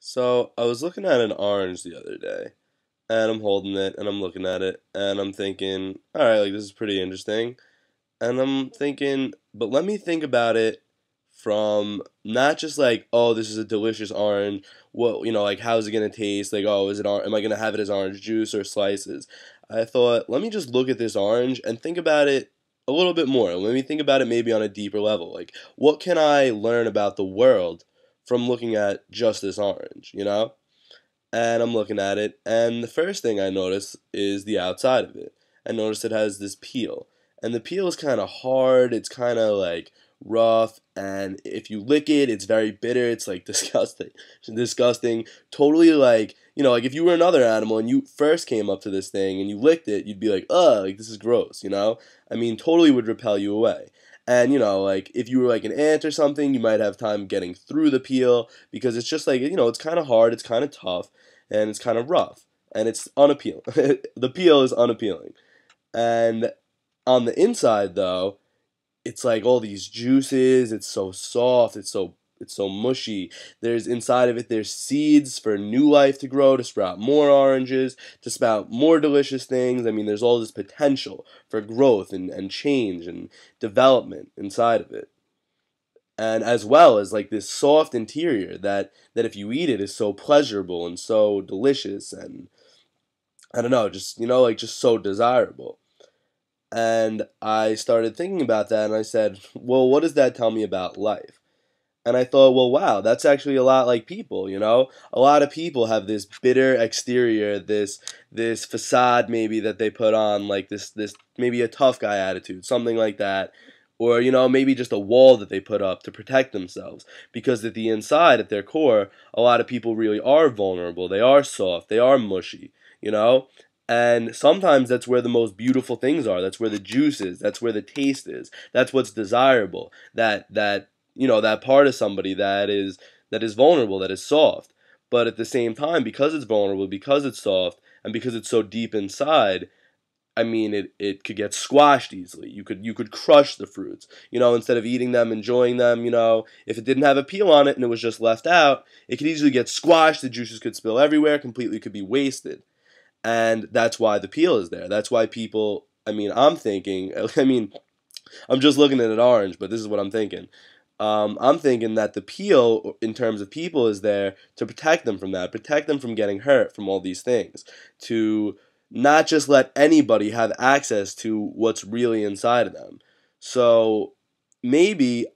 So I was looking at an orange the other day, and I'm holding it, and I'm looking at it, and I'm thinking, all right, like this is pretty interesting. And I'm thinking, but let me think about it from not just like, oh, this is a delicious orange. What, like how's it gonna taste? Like, oh, am I gonna have it as orange juice or slices? I thought, let me just look at this orange and think about it a little bit more. Let me think about it maybe on a deeper level. Like, what can I learn about the world from looking at just this orange, And I'm looking at it, and the first thing I notice is the outside of it. I notice it has this peel, and the peel is kind of hard. It's kind of like rough, and if you lick it, it's very bitter. It's like disgusting, disgusting. Totally like like if you were another animal and you first came up to this thing and you licked it, you'd be like, ugh, like this is gross. I mean, totally would repel you away. And like if you were like an ant or something, you might have time getting through the peel because it's just like it's kind of hard, it's kind of tough, and it's kind of rough, and it's unappealing. The peel is unappealing. And on the inside, though, it's like all these juices. It's so soft. It's so mushy. There's inside of it. There's seeds for new life to grow, to sprout more oranges, to sprout more delicious things. I mean, there's all this potential for growth and change and development inside of it, and as well as like this soft interior that if you eat it is so pleasurable and so delicious, and I don't know, just like just so desirable. And I started thinking about that, and I said, well, what does that tell me about life? And I thought, well, wow, that's actually a lot like people. A lot of people have this bitter exterior, this facade maybe that they put on, like this maybe a tough guy attitude, something like that. Or, maybe just a wall that they put up to protect themselves. Because at the inside, at their core, a lot of people really are vulnerable. They are soft. They are mushy, you know? And sometimes that's where the most beautiful things are. That's where the juice is. That's where the taste is. That's what's desirable. That part of somebody that is vulnerable, that is soft. But at the same time, because it's vulnerable, because it's soft, and because it's so deep inside, I mean, it could get squashed easily. You could crush the fruits. Instead of eating them, enjoying them. If it didn't have a peel on it and it was just left out, it could easily get squashed. The juices could spill everywhere. Completely could be wasted. And that's why the peel is there. That's why people. I mean, I'm thinking. I mean, I'm just looking at an orange, but this is what I'm thinking. I'm thinking that the peel, in terms of people, is there to protect them from that, protect them from getting hurt from all these things, to not just let anybody have access to what's really inside of them. So maybe,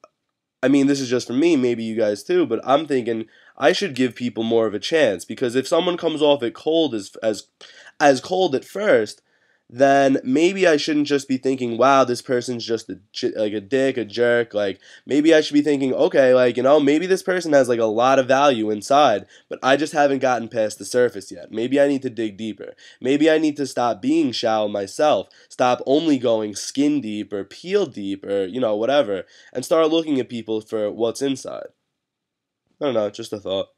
I mean, this is just for me, maybe you guys too, but I'm thinking I should give people more of a chance because if someone comes off it cold as cold at first, then maybe I shouldn't just be thinking, wow, this person's just like a dick, a jerk. Like maybe I should be thinking, okay, like maybe this person has like a lot of value inside, but I just haven't gotten past the surface yet. Maybe I need to dig deeper. Maybe I need to stop being shallow myself. Stop only going skin deep or peel deep or whatever, and start looking at people for what's inside. I don't know, just a thought.